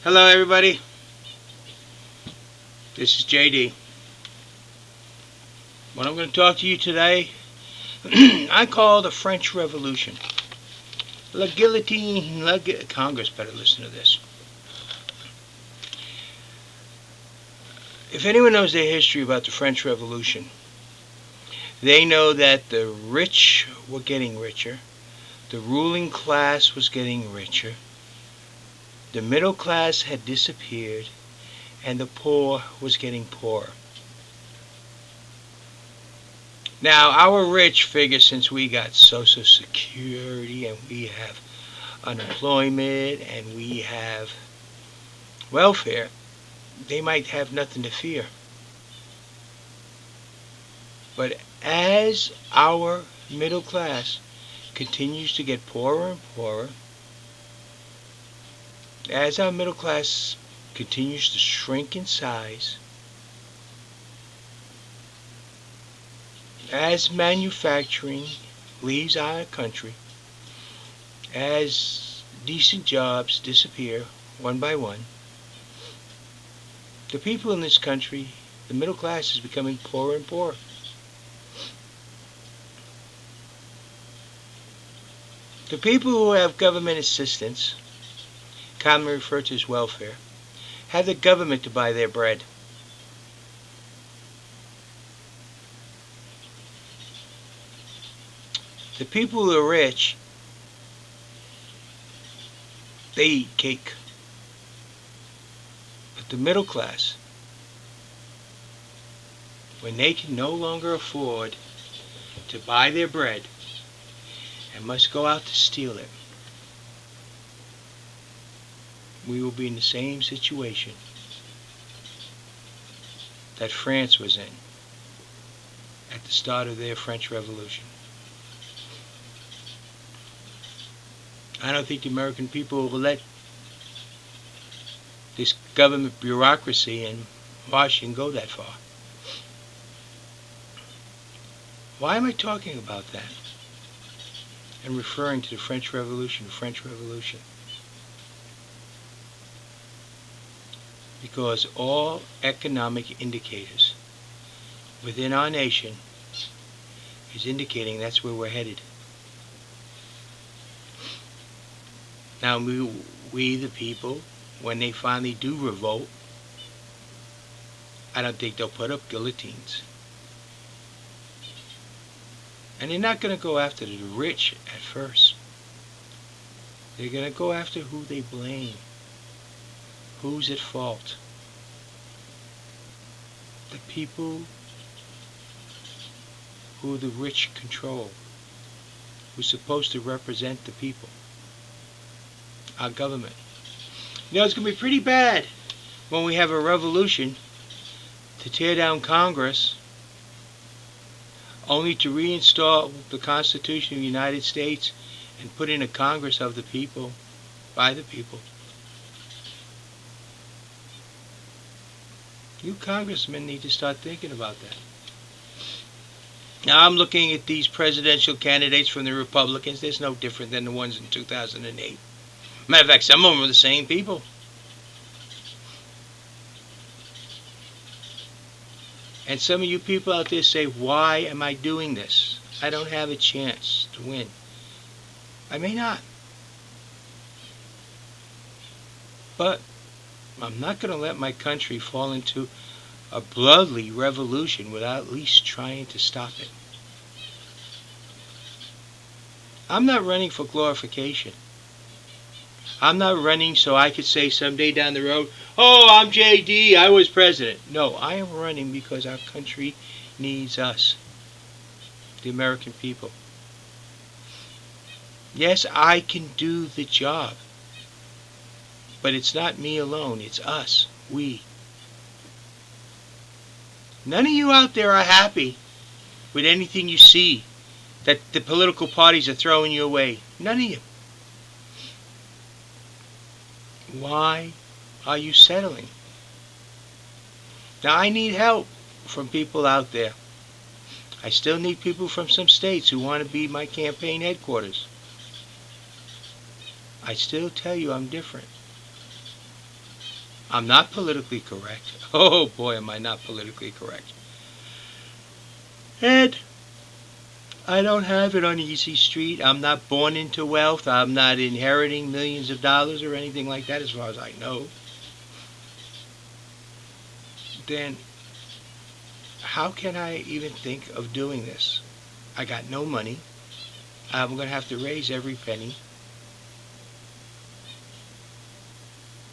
Hello everybody, this is JD. What I'm going to talk to you today, I call the French Revolution. La guillotine, Congress better listen to this. If anyone knows their history about the French Revolution, they know that the rich were getting richer, the ruling class was getting richer, the middle class had disappeared, and the poor was getting poorer. Now, our rich figure, since we got Social Security and we have unemployment and we have welfare, they might have nothing to fear. But as our middle class continues to get poorer and poorer, as our middle class continues to shrink in size, as manufacturing leaves our country, as decent jobs disappear one by one, the people in this country, the middle class, is becoming poorer and poorer. The people who have government assistance, commonly referred to as welfare, have the government to buy their bread. The people who are rich, they eat cake. But the middle class, when they can no longer afford to buy their bread and must go out to steal it, we will be in the same situation that France was in at the start of their French Revolution. I don't think the American people will let this government bureaucracy in Washington go that far. Why am I talking about that and referring to the French Revolution, Because all economic indicators within our nation is indicating that's where we're headed. Now, we the people, when they finally do revolt, I don't think they'll put up guillotines. And they're not going to go after the rich at first. They're going to go after who they blame. Who's at fault? The people who the rich control, who's supposed to represent the people. Our government. You know, it's going to be pretty bad when we have a revolution to tear down Congress only to reinstall the Constitution of the United States and put in a Congress of the people, by the people. You congressmen need to start thinking about that. Now, I'm looking at these presidential candidates from the Republicans. They're no different than the ones in 2008. Matter of fact, some of them are the same people. And some of you people out there say, why am I doing this? I don't have a chance to win. I may not. But I'm not going to let my country fall into a bloody revolution without at least trying to stop it. I'm not running for glorification. I'm not running so I could say someday down the road, oh, I'm JD, I was president. No, I am running because our country needs us, the American people. Yes, I can do the job, but it's not me alone, it's us, we. None of you out there are happy with anything you see that the political parties are throwing you away. None of you. Why are you settling? Now, I need help from people out there. I still need people from some states who want to be my campaign headquarters. I still tell you I'm different. I'm not politically correct. Oh boy, am I not politically correct. And I don't have it on easy street. I'm not born into wealth. I'm not inheriting millions of dollars or anything like that, as far as I know. Then how can I even think of doing this? I got no money. I'm going to have to raise every penny.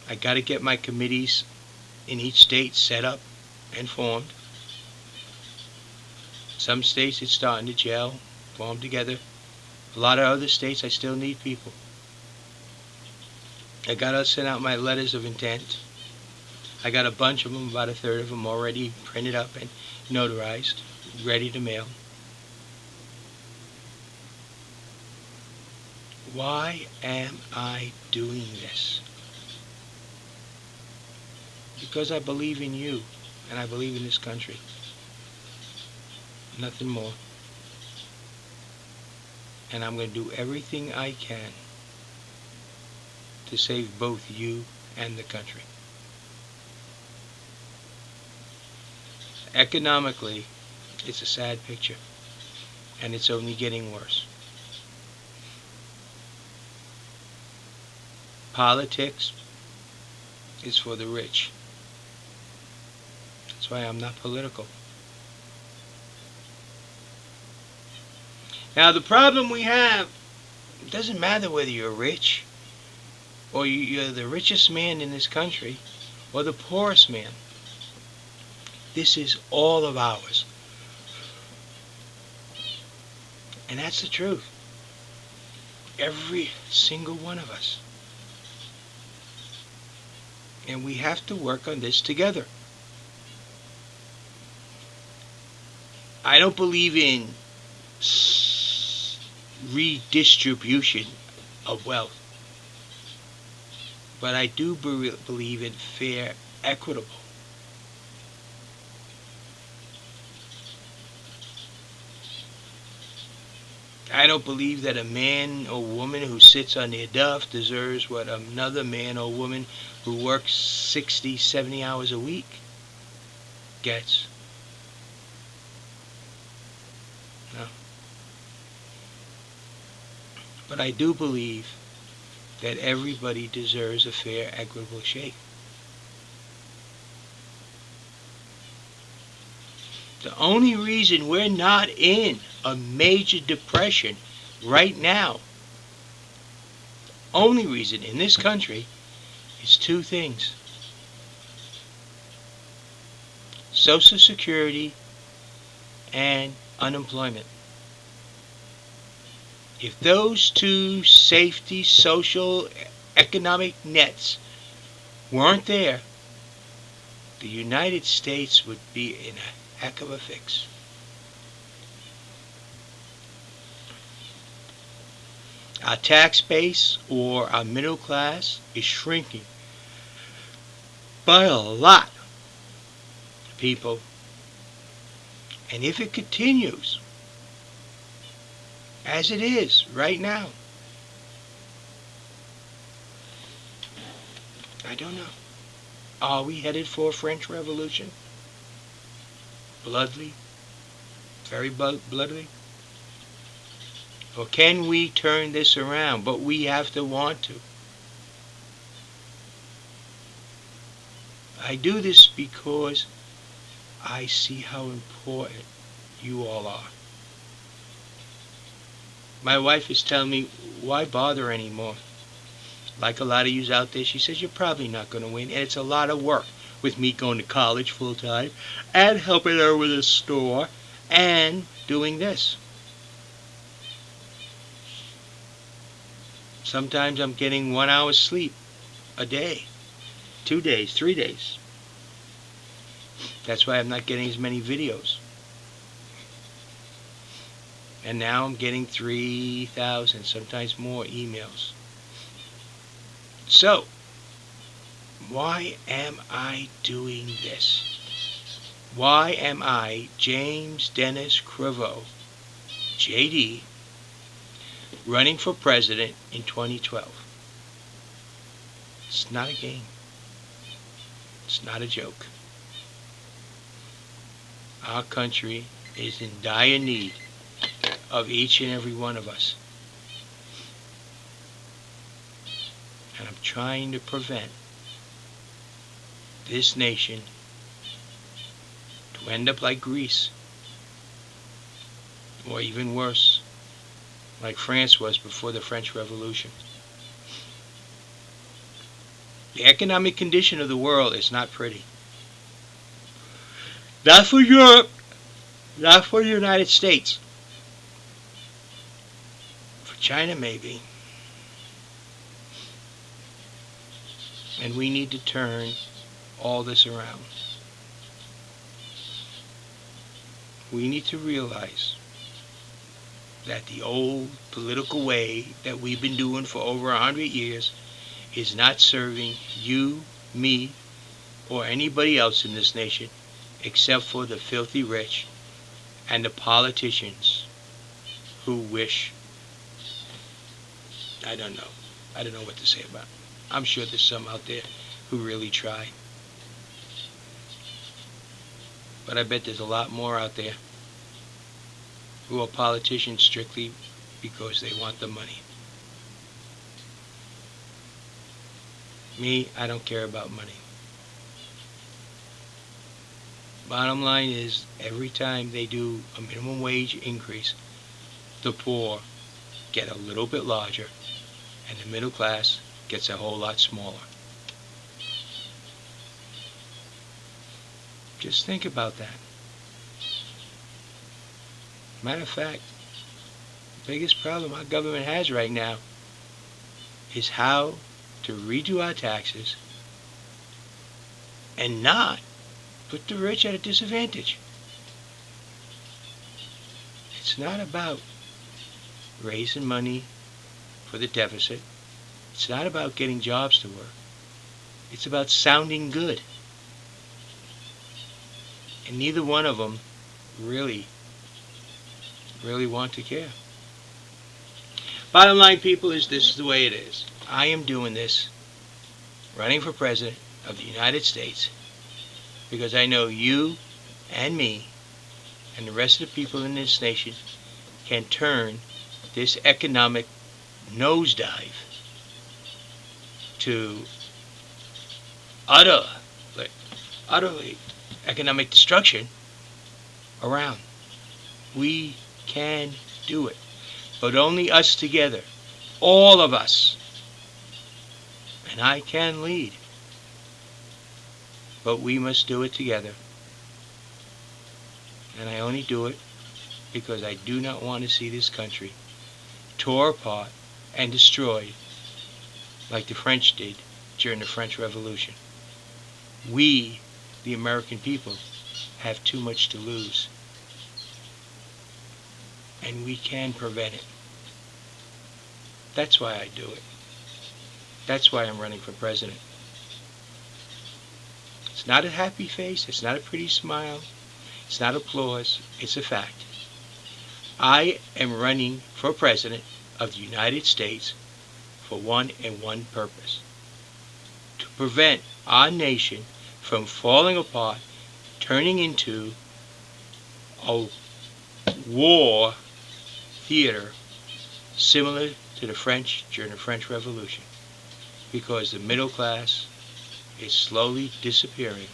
I got to get my committees in each state set up and formed. Some states it's starting to gel, form together. A lot of other states I still need people. I got to send out my letters of intent. I got a bunch of them, about a third of them already printed up and notarized, ready to mail. Why am I doing this? Because I believe in you and I believe in this country. Nothing more. And I'm going to do everything I can to save both you and the country. Economically, it's a sad picture, and it's only getting worse. Politics is for the rich. That's why I'm not political. Now, the problem we have, it doesn't matter whether you're rich or you're the richest man in this country or the poorest man. This is all of ours. And that's the truth. Every single one of us. And we have to work on this together. I don't believe in redistribution of wealth. But I do believe in fair, equitable. I don't believe that a man or woman who sits on their duff deserves what another man or woman who works 60, 70 hours a week gets. No. But I do believe that everybody deserves a fair, equitable shake. The only reason we're not in a major depression right now, only reason in this country, is two things. Social Security and unemployment. If those two safety, social, economic nets weren't there, the United States would be in a heck of a fix. Our tax base, or our middle class, is shrinking by a lot, people. And if it continues as it is right now, I don't know. Are we headed for a French Revolution? Bloodily? Very bloodily? Or can we turn this around? But we have to want to. I do this because I see how important you all are. My wife is telling me, why bother anymore? Like a lot of yous out there, she says, you're probably not going to win. And it's a lot of work with me going to college full time and helping her with a store and doing this. Sometimes I'm getting 1 hour's sleep a day, 2 days, 3 days. That's why I'm not getting as many videos. And now I'm getting 3,000, sometimes more emails. So, why am I doing this? Why am I, James Dennis Crivo, JD, running for president in 2012? It's not a game. It's not a joke. Our country is in dire need of each and every one of us. And I'm trying to prevent this nation to end up like Greece, or even worse, like France was before the French Revolution. The economic condition of the world is not pretty. Not for Europe, not for the United States. For China, maybe. And we need to turn all this around. We need to realize that the old political way that we've been doing for over 100 years is not serving you, me, or anybody else in this nation except for the filthy rich and the politicians who wish, I don't know what to say about it. I'm sure there's some out there who really try. But I bet there's a lot more out there who are politicians strictly because they want the money. Me, I don't care about money. Bottom line is, every time they do a minimum wage increase, the poor get a little bit larger and the middle class gets a whole lot smaller. Just think about that. Matter of fact, the biggest problem our government has right now is how to redo our taxes and not put the rich at a disadvantage. It's not about raising money for the deficit. It's not about getting jobs to work. It's about sounding good. And neither one of them really want to care. Bottom line, people, is this is the way it is. I am doing this, running for president of the United States, because I know you and me and the rest of the people in this nation can turn this economic nosedive to utterly economic destruction around. We can do it, but only us together, all of us. And I can lead, but we must do it together. And I only do it because I do not want to see this country tore apart and destroyed like the French did during the French Revolution. We, the American people, have too much to lose. And we can prevent it. That's why I do it. That's why I'm running for president. It's not a happy face. It's not a pretty smile. It's not applause. It's a fact. I am running for president of the United States for one and one purpose: to prevent our nation from falling apart, turning into a war theater similar to the French during the French Revolution, because the middle class is slowly disappearing.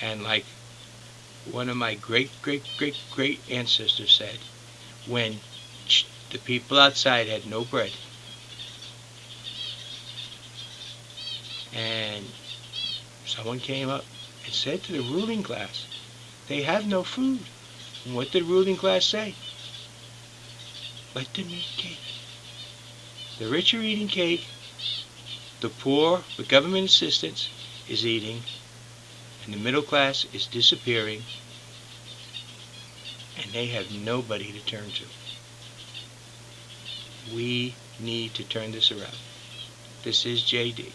And like one of my great ancestors said, when the people outside had no bread and someone came up and said to the ruling class, they have no food. And what did the ruling class say? Let them eat cake. The rich are eating cake. The poor, with government assistance, is eating. And the middle class is disappearing. And they have nobody to turn to. We need to turn this around. This is JD.